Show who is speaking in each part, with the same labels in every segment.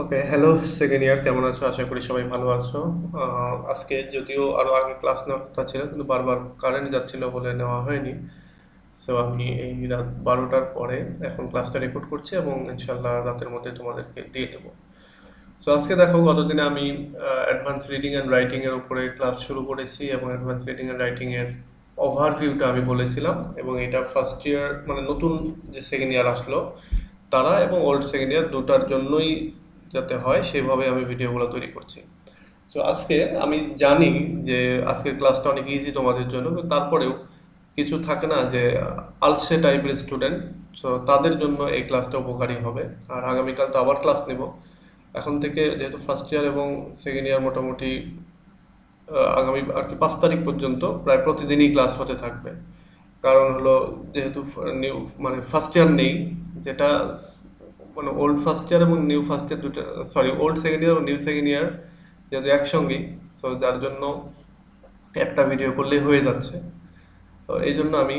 Speaker 1: ওকে, hello second year, কেমন আছো? আশা করি সবাই ভালো আছো। আজকে যদিও আরো আগে ক্লাস নেওয়ার কথা ছিল, কিন্তু বারবার কারেন্ট যাচ্ছিল বলে নেওয়া হয়নি। সো আমি এই রাত 12টার পরে এখন ক্লাসটা রেকর্ড করছি এবং ইনশাল্লাহ রাতের মধ্যে তোমাদেরকে দিয়ে দেবো। সো আজকে দেখো, গতদিন আমি অ্যাডভান্স রিডিং অ্যান্ড রাইটিং এর উপরে ক্লাস শুরু করেছি এবং অ্যাডভান্স রিডিং অ্যান্ড রাইটিং এর ওভারভিউটা আমি বলেছিলাম, এবং এটা ফার্স্ট ইয়ার মানে নতুন যে সেকেন্ড ইয়ার আসলো তারা এবং ওল্ড সেকেন্ড ইয়ার দুটার জন্যই যাতে হয় সেভাবে আমি ভিডিওগুলো তৈরি করছি। সো আজকে আমি জানি যে আজকের ক্লাসটা অনেক ইজি তোমাদের জন্য, কিন্তু তারপরেও কিছু থাকে না যে আলসে টাইপের স্টুডেন্ট, সো তাদের জন্য এই ক্লাসটা উপকারী হবে। আর আগামীকাল তো আবার ক্লাস নেব। এখন থেকে যেহেতু ফার্স্ট ইয়ার এবং সেকেন্ড ইয়ার মোটামুটি আগামী আর কি 5 তারিখ পর্যন্ত প্রায় প্রতিদিনই ক্লাস হতে থাকবে। কারণ হলো যেহেতু নিউ মানে ফার্স্ট ইয়ার নেই, যেটা মানে ওল্ড ফার্স্ট ইয়ার এবং নিউ ফার্স্ট ইয়ার দুটো, সরি ওল্ড সেকেন্ড ইয়ার ও নিউ সেকেন্ড ইয়ার যেহেতু একসঙ্গেই, তো যার জন্য একটা ভিডিও করলেই হয়ে যাচ্ছে। তো এই জন্য আমি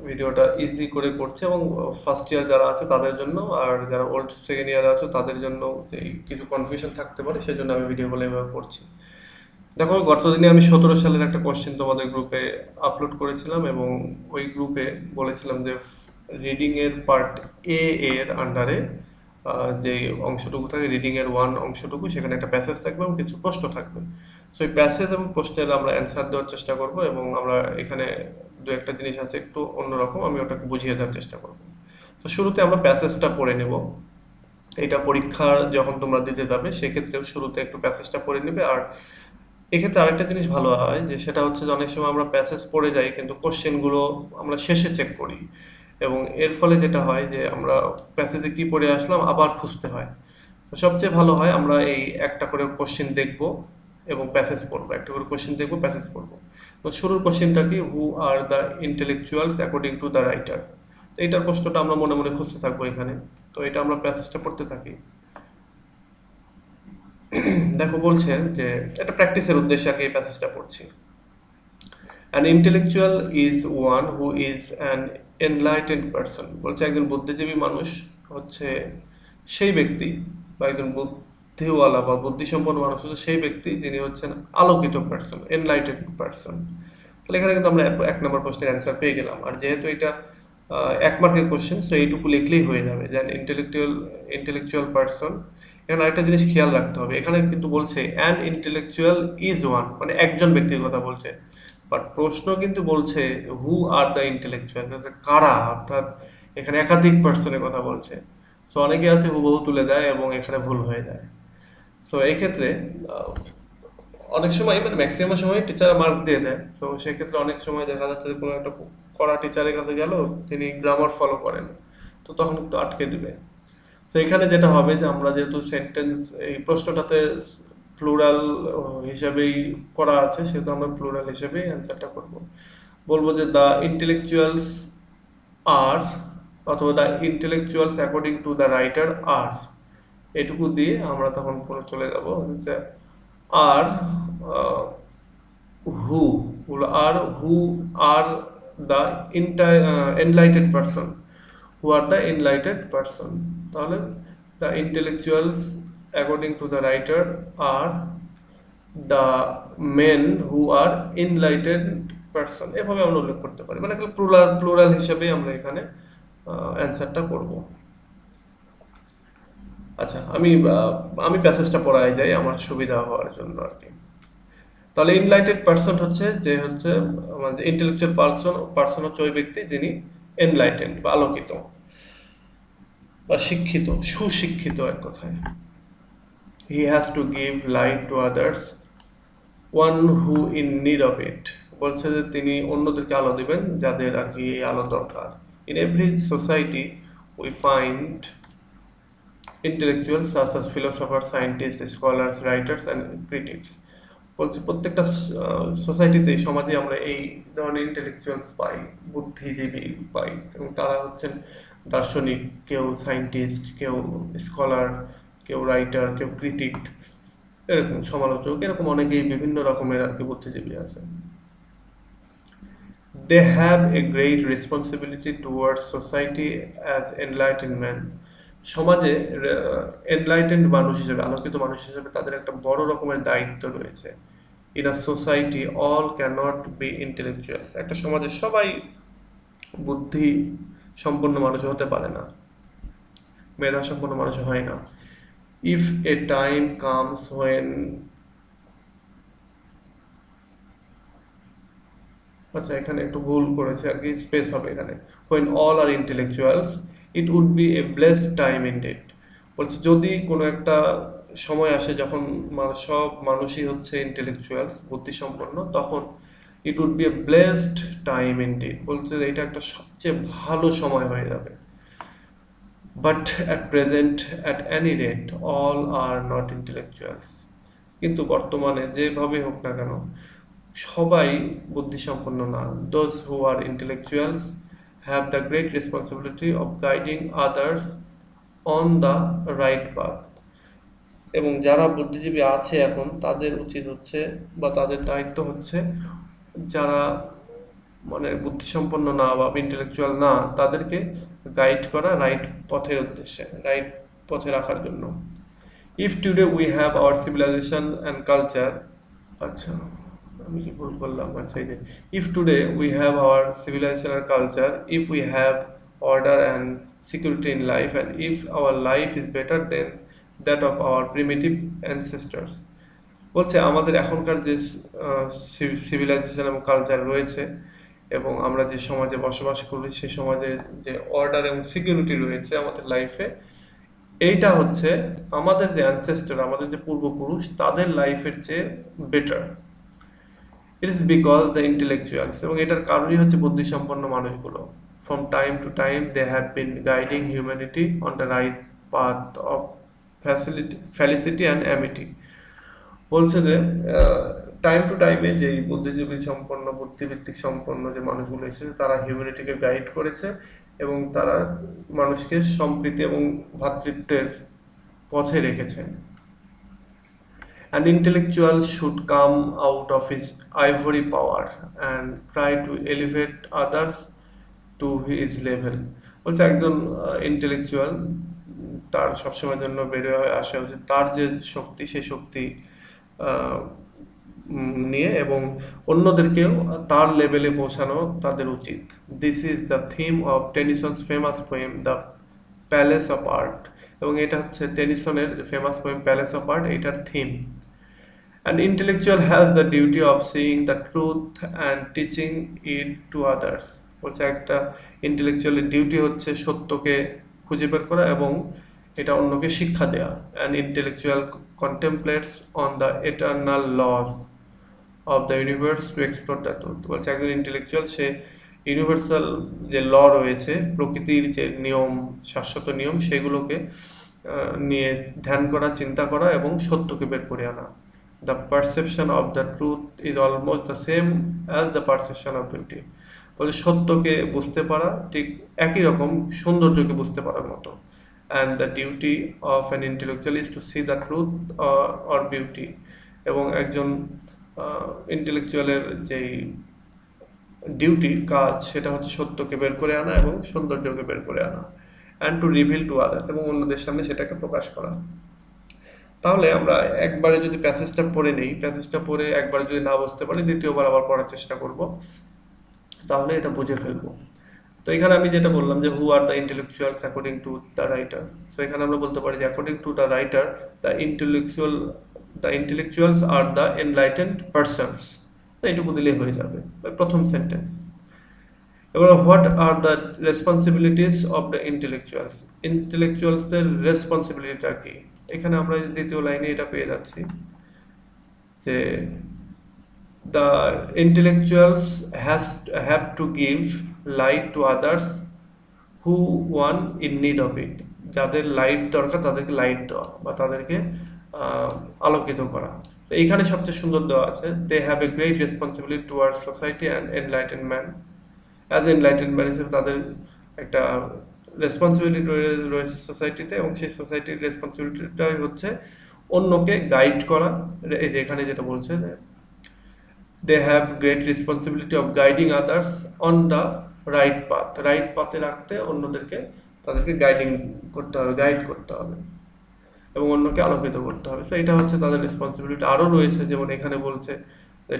Speaker 1: ভিডিওটা ইজি করে করছি, এবং ফার্স্ট ইয়ার যারা আছে তাদের জন্য আর যারা ওল্ড সেকেন্ড ইয়ার আছে তাদের জন্য এই কিছু কনফিউশন থাকতে পারে, সেজন্য আমি ভিডিওগুলো এভাবে করছি। দেখো, গতদিনে আমি 17 সালের একটা কোশ্চেন তোমাদের গ্রুপে আপলোড করেছিলাম, এবং ওই গ্রুপে বলেছিলাম যে রিডিং এর পার্ট এ এর আন্ডারে যে অংশটুকু থাকে, রিডিং এর ওয়ান অংশটুকু, সেখানে একটা প্যাসেজ থাকবে এবং কিছু প্রশ্ন থাকবে। তো এই প্যাসেজ এবং প্রশ্নের আমরা অ্যান্সার দেওয়ার চেষ্টা করব, এবং আমরা এখানে দু একটা জিনিস আছে একটু অন্যরকম, আমি ওটাকে বুঝিয়ে দেওয়ার চেষ্টা করব। তো শুরুতে আমরা প্যাসেজটা পড়ে নেব। এটা পরীক্ষার যখন তোমরা দিতে যাবে সেক্ষেত্রেও শুরুতে একটু প্যাসেজটা পড়ে নেবে। আর এক্ষেত্রে আরেকটা জিনিস ভালো হয়, যে সেটা হচ্ছে যে অনেক সময় আমরা প্যাসেজ পড়ে যাই কিন্তু কোশ্চেনগুলো আমরা শেষে চেক করি, এবং এর ফলে যেটা হয় যে আমরা প্যাসেজে কি পড়ে আসলাম আবার খুঁজতে হয়। তো সবচেয়ে ভালো হয় আমরা এই একটা করে কোশ্চেন দেখবো এবং প্যাসেজ পড়বো, একটা করে কোশ্চেন দেখবো, প্যাসেজ পড়বো। তো শুরুর কোশ্চেনটা কি, who are the intellectuals according to the writer. তো এইটার প্রশ্নটা আমরা মনে মনে খুঁজতে থাকবো এখানে। তো এটা আমরা প্যাসেজটা পড়তে থাকি। দেখো, বলছে যে এটা প্র্যাকটিসের উদ্দেশ্যে আগে এই প্যাসেজটা পড়ছি। An intellectual is one who is an enlightened person। বলছে একজন বুদ্ধিজীবী মানুষ হচ্ছে সেই ব্যক্তি, বা একজন বুদ্ধিওয়ালা বা বুদ্ধিসম্পন্ন মানুষ হচ্ছে সেই ব্যক্তি যিনি হচ্ছেন আলোকিত পার্সন, এনলাইটেড পার্সন। তাহলে এখানে কিন্তু আমরা এক নম্বর প্রশ্নের অ্যান্সার পেয়ে গেলাম। আর যেহেতু এটা 1 মার্কের কোশ্চেন, সো এইটুকু লিখলেই হয়ে যাবে যে ইন্টেলেকচুয়াল পার্সন। এখানে আরেকটা জিনিস খেয়াল রাখতে হবে, এখানে কিন্তু বলছে অ্যান ইন্টেলেকচুয়াল ইজ ওয়ান, মানে একজন ব্যক্তির কথা বলছে। বাট প্রশ্ন কিন্তু বলছে হু আর দ্য ইন্টেলেকচুয়াল, কারা, অর্থাৎ এখানে একাধিক পার্সনের কথা বলছে। সো অনেকে আছে হুবহু তুলে দেয় এবং এখানে ভুল হয়ে যায়। সো এই ক্ষেত্রে আহ, অনেক সময় মানে ম্যাক্সিমাম সময় টিচার মার্কস দিয়ে দেয়। তো সেক্ষেত্রে অনেক সময় দেখা যাচ্ছে যে কোনো একটা কড়া টিচারের কাছে গেল, তিনি গ্রামার ফলো করেন, তো তখন একটু আটকে দিবে। তো এখানে যেটা হবে যে আমরা যেহেতু সেন্টেন্স এই প্রশ্নটাতে প্লুরাল হিসেবেই করা আছে, সেহেতু আমরা প্লুরাল হিসেবেই অ্যান্সারটা করব। বলবো যে দ্য ইন্টেলেকচুয়ালস আর, অথবা the intellectuals according to the writer are, এটুকু দিয়ে আমরা তখন পুরো চলে যাব যে আর who who are the enlightened person, who are the enlightened person. তাহলে the intellectuals according to the writer are the men who are enlightened person, এভাবে আমরা উল্লেখ করতে পারি, মানে প্লুরাল প্লুরাল হিসেবে আমরা এখানে অ্যান্সারটা করব। আচ্ছা, আমি প্যাসেজটা পড়াই যাই আমার সুবিধা হওয়ার জন্য আর কি। তাহলে এনলাইটেড পার্সন হচ্ছে যে হচ্ছে আমাদের ইন্টেলেকচুয়াল পার্সন, পার্সন হচ্ছে ওই ব্যক্তি যিনি এনলাইটেন্ড বা আলোকিত বা শিক্ষিত, সুশিক্ষিত এক কথায়। He has to give light to others one who in need of ইট। বলছে যে তিনি অন্যদেরকে আলো দিবেন যাদের আর কি এই আলো দরকার। In every society we find intellectuals such as philosophers, scientists, scholars, writers and critics। বলছে প্রত্যেকটা সোসাইটিতে, সমাজে আমরা এই ধরনের ইন্টেলেকচুয়ালস পাই, বুদ্ধিজীবী পাই, এবং তারা হচ্ছেন দার্শনিক, কেউ সায়েন্টিস্ট, কেউ স্কলার, কেউ রাইটার, কেউ ক্রিটিক, এরকম সমালোচক, এরকম অনেকেই বিভিন্ন রকমের আর কি বুদ্ধিজীবী আছে। They have a great responsibility towards society as enlightened men। সমাজে এনলাইটেন্ড মানুষ হিসেবে, আলোকিত মানুষ হিসেবে তাদের একটা বড় রকমের দায়িত্ব রয়েছে। In a society all cannot be intellectuals, একটা সমাজে সবাই বুদ্ধি সম্পন্ন মানুষ হতে পারে না, মেধা সম্পন্ন মানুষ হয় না। If A time comes when, আচ্ছা এখানে একটু ভুল করেছে আর কি, স্পেস হবে এখানে, when all are intellectuals it would be a blessed time indeed. বলছে যদি কোনো একটা সময় আসে যখন সব মানুষই হচ্ছে ইন্টেলেকচুয়ালস, বুদ্ধিসম্পন্ন, তখন it would be a blessed time indeed, বলছে এটা একটা সবচেয়ে ভালো সময় হয়ে যাবে। But at present at any rate all are not intellectuals, কিন্তু বর্তমানে যেভাবে হোক না কেন সবাই বুদ্ধিসম্পন্ন না। Those who are intellectuals have the great responsibility of guiding others on the right path, এবং যারা বুদ্ধিজীবী আছে এখন তাদের উচিত হচ্ছে বা তাদের দায়িত্ব হচ্ছে যারা মানে বুদ্ধিসম্পন্ন না বা ইন্টেলেকচুয়াল না তাদেরকে গাইড করা রাইট পথের উদ্দেশ্যে, রাইট পথে রাখার জন্য। If today we have our civilization and culture, আচ্ছা আমি কি ভুল করলাম, আচ্ছা এই যে if today we have our civilization and culture, if we have order and security in life, and if our life is better than that of our primitive ancestors. বলছে আমাদের এখনকার যে সিভিলাইজেশন এবং কালচার রয়েছে এবং আমরা যে সমাজে বসবাস করি সেই সমাজে যে অর্ডার এবং সিকিউরিটি রয়েছে আমাদের লাইফে, এইটা হচ্ছে আমাদের যে অ্যানসেস্টার, আমাদের যে পূর্বপুরুষ তাদের লাইফের চেয়ে better. It is because the intellectuals, এবং এটার কারণই হচ্ছে বুদ্ধিসম্পন্ন মানুষগুলো, from time to time they have been guiding humanity on the right path of felicity and amity. বলছে যে টাইম টু টাইমে যেই বুদ্ধিজীবী সম্পন্ন বুদ্ধিভিত্তিক সম্পন্ন যে মানুষগুলো এসেছে তারা হিউম্যানিটিকে গাইড করেছে এবং তারা মানুষকে সম্প্রীতি এবং ভ্রাতৃত্বের পথে রেখেছে। An intellectual should come out of his ivory power and try to elevate others to his level. বলছে একজন ইন্টেলেকচুয়াল তার সবসময়ের জন্য বেড়ে আসা উচিত তার যে শক্তি সেই শক্তি নিয়ে এবং অন্যদেরকেও তার লেভেলে পৌঁছানো তাদের উচিত। This is the theme of Tennyson's famous poem the palace of art, এবং এটা হচ্ছে টেনিসনের famous poem palace of art, এটার theme. An intellectual has the duty of seeing the truth and teaching it to others. বলছে একটা ইন্টেলেকচুয়ালের duty হচ্ছে সত্যকে খুঁজে বের করা এবং এটা অন্যকে শিক্ষা দেওয়া। An intellectual contemplates on the eternal laws of the universe to explore the truth. বলছে একজন ইন্টেলেকচুয়াল সে ইউনিভার্সাল যে ল রয়েছে, প্রকৃতির যে নিয়ম, শাশ্বত নিয়ম, সেগুলোকে নিয়ে ধ্যান করা, চিন্তা করা এবং সত্যকে বের করে আনা। The perception of the truth is almost the same as the perception of beauty. বলে সত্যকে বুঝতে পারা ঠিক একই রকম সৌন্দর্যকে বুঝতে পারার মতো। And the duty of an intellectual is to see the truth or beauty. এবং একজন ইন্টেলেকচুয়ালের যেই ডিউটি কাজ সেটা হচ্ছে সত্যকে বের করে আনা এবং সৌন্দর্যকে বের করে আনা। And to reveal to others, এবং অন্যদের সামনে সেটাকে প্রকাশ করা। তাহলে আমরা একবারে যদি প্যাসেজটা পড়ে নেই, প্যাসেজটা পড়ে একবার যদি না বুঝতে পারি দ্বিতীয়বার আবার পড়ার চেষ্টা করব, তাহলে এটা বুঝে ফেলবো। তো এখানে আমি যেটা বললাম যে who are the intellectuals according to the writer, so এখানে আমরা বলতে পারি যে according to the writer the intellectuals are the enlightened persons. এইটুকু দিলেই হয়ে যাবে প্রথম সেন্টেন্স। এবার what are the responsibilities of the intellectuals, ইন্টেলেকচুয়ালসদের রেসপন্সিবিলিটিটা কি? এখানে আমরা দ্বিতীয় লাইনে এটা পেয়ে যাচ্ছি যে the intellectuals have to give light to others who one in need of it, যাদের লাইট দরকার তাদেরকে লাইট দেওয়া বা তাদেরকে আলোকিত করা। তো এইখানে সবচেয়ে সুন্দর দেওয়া আছে, they have a great responsibility towards society and enlightened man. As enlightened man হিসেবে তাদের একটা রেসপন্সিবিলিটি রয়েছে সোসাইটিতে, এবং সেই সোসাইটির রেসপন্সিবিলিটিটাই হচ্ছে অন্যকে গাইড করা। এই যে এখানে যেটা বলছে যে they have great responsibility of guiding others on the right path, right পাথে রাখতে, অন্যদেরকে তাদেরকে গাইড করতে হবে এবং অন্যকে আলোকিত করতে হবে। তো এটা হচ্ছে তাদের রেসপন্সিবিলিটি। আরও রয়েছে, যেমন এখানে বলছে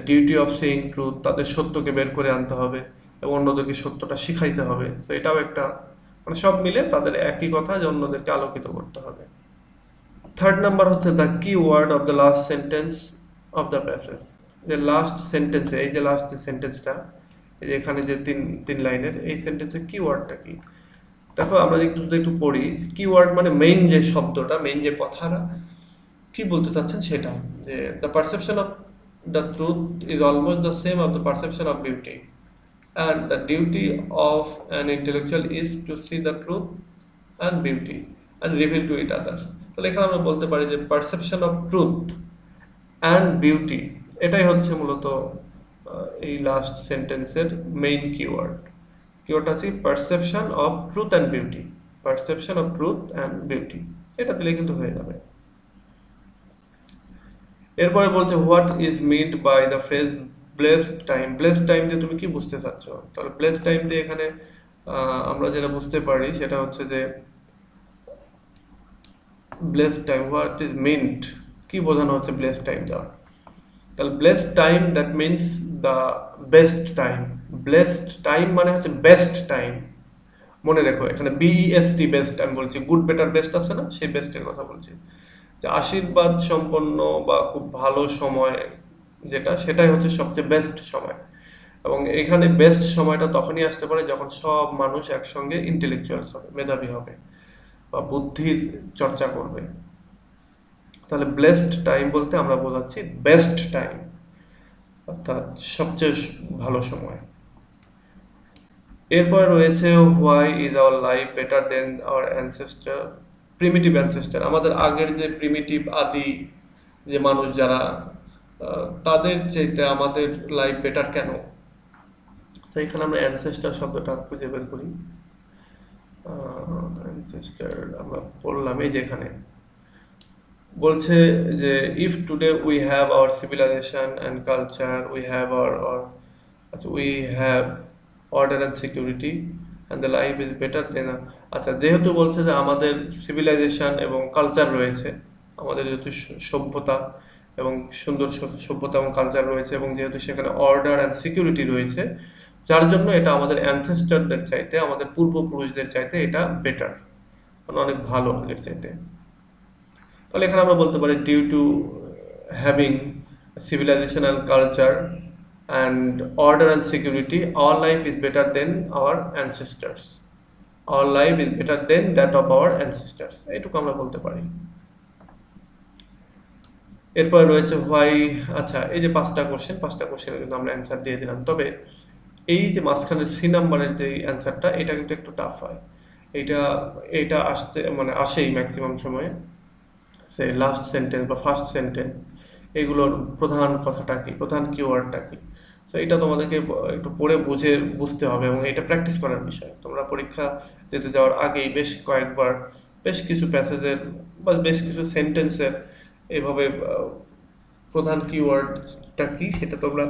Speaker 1: ডিউটি অফ সেইং ট্রুথ, তাদের সত্যকে বের করে আনতে হবে এবং অন্যদেরকে সত্যটা শিখাইতে হবে। তো এটাও একটা, মানে সব মিলে তাদের একই কথা যে অন্যদেরকে আলোকিত করতে হবে। থার্ড নাম্বার হচ্ছে the key word of the last sentence of the passage. যে লাস্ট সেন্টেন্সে, এই যে লাস্ট যে সেন্টেন্সটা, এই যে এখানে যে তিন তিন লাইনের এই সেন্টেন্সের কি ওয়ার্ডটা কি। দেখো আমরা যদি একটু পড়ি, কি ওয়ার্ড মানে মেইন যে শব্দটা, মেইন যে কথাটা কি বলতে চাচ্ছেন সেটা, যে the perception of the truth is almost the same of the perception of beauty, and the duty of an intellectual is to see the truth and beauty and reveal to it others. তাহলে এখানে আমরা বলতে পারি যে perception of truth and beauty, এটাই হচ্ছে মূলত এই লাস্ট সেন্টেন্সের মেইন কিওয়ার্ড। কিওয়ার্ডটা হচ্ছে perception of truth and beauty, perception of truth and beauty, এটা দিলে কিন্তু হয়ে যাবে। এরপরে বলছে what is meant by the phrase blessed time. Blessed time দিয়ে তুমি কি বুঝতে চাচ্ছ? তাহলে ব্লেসড টাইম দিয়ে এখানে আমরা যেটা বুঝতে পারি সেটা হচ্ছে যে blessed time, what is meant, কি বোঝানো হচ্ছে ব্লেসড টাইম দ্বারা। তাহলে blessed time that means the best time. Blessed time মানে হচ্ছে বেস্ট টাইম। মনে রেখো এখানে বিইএসটি বেস্ট আমি বলছি, গুড বেটার বেস্ট আছে না, সেই বেস্টের কথা বলছি। যে আশীর্বাদ সম্পন্ন বা খুব ভালো সময় যেটা, সেটাই হচ্ছে সবচেয়ে বেস্ট সময়। এবং এখানে বেস্ট সময়টা তখনই আসতে পারে যখন সব মানুষ একসঙ্গে ইন্টেলেকচুয়ালস হবে, মেধাবী হবে বা বুদ্ধির চর্চা করবে। তাহলে ব্লেসড টাইম বলতে আমরা বোঝাচ্ছি বেস্ট টাইম, অর্থাৎ সবচেয়ে ভালো সময়। এরপর রয়েছে why is our life better than our ancestor, primitive ancestor, আমাদের আগের যে প্রিমিটিভ আদি যে মানুষ যারা, তাদের চাইতে আমাদের লাইফ বেটার কেন। তো এখানে আমরা অ্যানসেস্টার শব্দটা খুঁজে বের করি। অ্যানসেস্টার আমরা পড়লাম এই যে এখানে বলছে যে if today we have our civilization and culture, we have we have order and security and the life is better than. আচ্ছা, যেহেতু বলছে যে আমাদের সিভিলাইজেশন এবং কালচার রয়েছে, আমাদের যেহেতু সভ্যতা এবং সুন্দর সভ্যতা এবং কালচার রয়েছে, এবং যেহেতু সেখানে অর্ডার অ্যান্ড সিকিউরিটি রয়েছে, যার জন্য এটা আমাদের অ্যানসেস্টারদের চাইতে, আমাদের পূর্বপুরুষদের চাইতে এটা বেটার, মানে অনেক ভালো আগের চাইতে। তাহলে এখানে আমরা বলতে পারি due to having civilization and culture and order and security, our life is better than our ancestors, our life is better than that of our ancestors, এইটুকু আমরা বলতে পারি। এরপর রয়েছে হোয়াই। আচ্ছা, এই যে পাঁচটা কোশ্চেন কিন্তু আমরা অ্যান্সার দিয়ে দিলাম, তবে এই যে মাঝখানের সি নাম্বারের যে অ্যান্সারটা, এটা কিন্তু একটু টাফ হয়। এটা এটা আসতে মানে আসেই ম্যাক্সিমাম সময়ে, সে লাস্ট সেন্টেন্স বা ফার্স্ট সেন্টেন্স, এগুলোর প্রধান কথাটা কি, প্রধান কিওয়ার্ডটা কি। তো এটা তোমাদেরকে একটু পড়ে বুঝতে হবে এবং এটা প্র্যাকটিস করার বিষয়। তোমরা পরীক্ষা দিতে যাওয়ার আগেই বেশ কয়েকবার বেশ কিছু প্যাসেজের বা বেশ কিছু সেন্টেন্সের এভাবে প্রধান কিওয়ার্ডটা কি সেটা তোমরা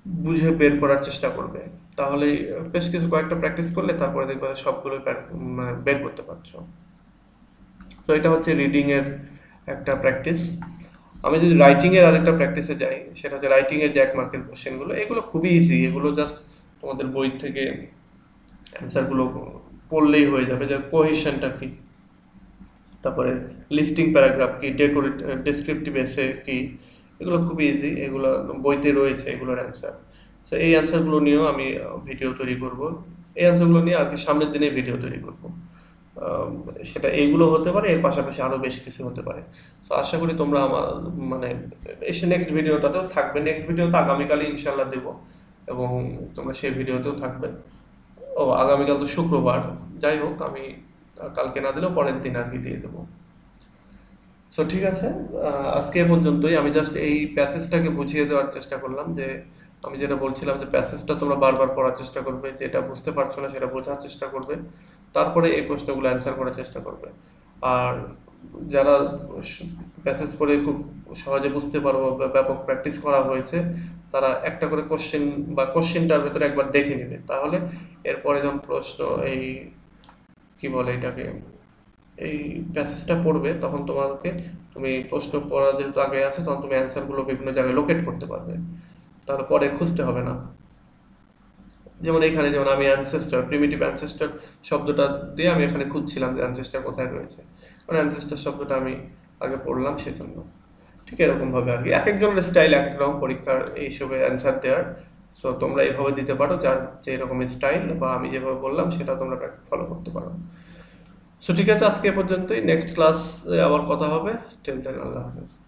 Speaker 1: বুঝে বের করার চেষ্টা করবে। তাহলে বেশ কিছু কয়েকটা প্র্যাকটিস করলে তারপরে দেখবে সবগুলো বের করতে পারছো। তো এটা হচ্ছে রিডিং এর একটা প্র্যাকটিস। আমি যদি রাইটিং এর আরেকটা প্র্যাকটিসে যাই, সেটা হচ্ছে রাইটিং এর যে 1 মার্কের কোশ্চেনগুলো, এগুলো খুবই ইজি। এগুলো জাস্ট তোমাদের বই থেকে অ্যান্সারগুলো পড়লেই হয়ে যাবে, যে কোহেশনটা কি, তারপরে লিস্টিং প্যারাগ্রাফ কি, ডেসক্রিপটিভ এসে কি, এগুলো খুবই ইজি, এগুলো বইতে রয়েছে এগুলোর অ্যান্সার। তো এই অ্যান্সারগুলো নিয়েও আমি ভিডিও তৈরি করব, এই অ্যান্সারগুলো নিয়ে আর কি সামনের দিনে ভিডিও তৈরি করব। সেটা এইগুলো হতে পারে, এর পাশাপাশি আরও বেশ কিছু হতে পারে। তো আশা করি তোমরা আমার মানে এসে নেক্সট ভিডিওটাতেও থাকবে, নেক্সট ভিডিওতে আগামীকালই ইনশাল্লাহ দেব, এবং তোমরা সেই ভিডিওতেও থাকবে। ও আগামীকাল তো শুক্রবার, যাই হোক আমি কালকে না দিলেও পরের দিন আর কি দিয়ে দেবো। সো ঠিক আছে, আজকে এ পর্যন্তই। আমি জাস্ট এই প্যাসেজটাকে বুঝিয়ে দেওয়ার চেষ্টা করলাম, যে আমি যেটা বলছিলাম যে প্যাসেজটা তোমরা বারবার পড়ার চেষ্টা করবে, যেটা বুঝতে পারছো না সেটা বোঝার চেষ্টা করবে, তারপরে এই প্রশ্নগুলো অ্যান্সার করার চেষ্টা করবে। আর যারা প্যাসেজ পড়ে খুব সহজে বুঝতে পারবো, ব্যাপক প্র্যাকটিস করা হয়েছে, তারা একটা করে কোশ্চেন বা কোশ্চেনটার ভেতরে একবার দেখে নেবে, তাহলে এরপরে যখন প্রশ্ন এই কি বলে এটাকে, এই প্যাসেজটা পড়বে তখন তুমি প্রশ্ন পড়া যেহেতু আগে আছে তখন তুমি অ্যান্সারগুলো বিভিন্ন জায়গায় লোকেট করতে পারবে, তাহলে পরে খুঁজতে হবে না। যেমন এখানে যেমন আমি অ্যানসেস্টার, প্রিমিটিভ অ্যানসেস্টার শব্দটা দিয়ে আমি এখানে খুঁজছিলাম যে অ্যানসেস্টার কোথায় রয়েছে, কারণ অ্যানসেস্টার শব্দটা আমি আগে পড়লাম সেজন্য। ঠিক এরকম ভাবে আর কি, এক একজনের স্টাইল এক এক রকম পরীক্ষার এইসবে অ্যান্সার দেওয়ার। সো তোমরা এইভাবে দিতে পারো, যার যে রকম স্টাইল বা আমি যেভাবে বললাম সেটা তোমরা ফলো করতে পারো। সো ঠিক আছে, আজকে এ পর্যন্তই, নেক্সট ক্লাস আবার কথা হবে। টিল দেন, আল্লাহ হাফেজ।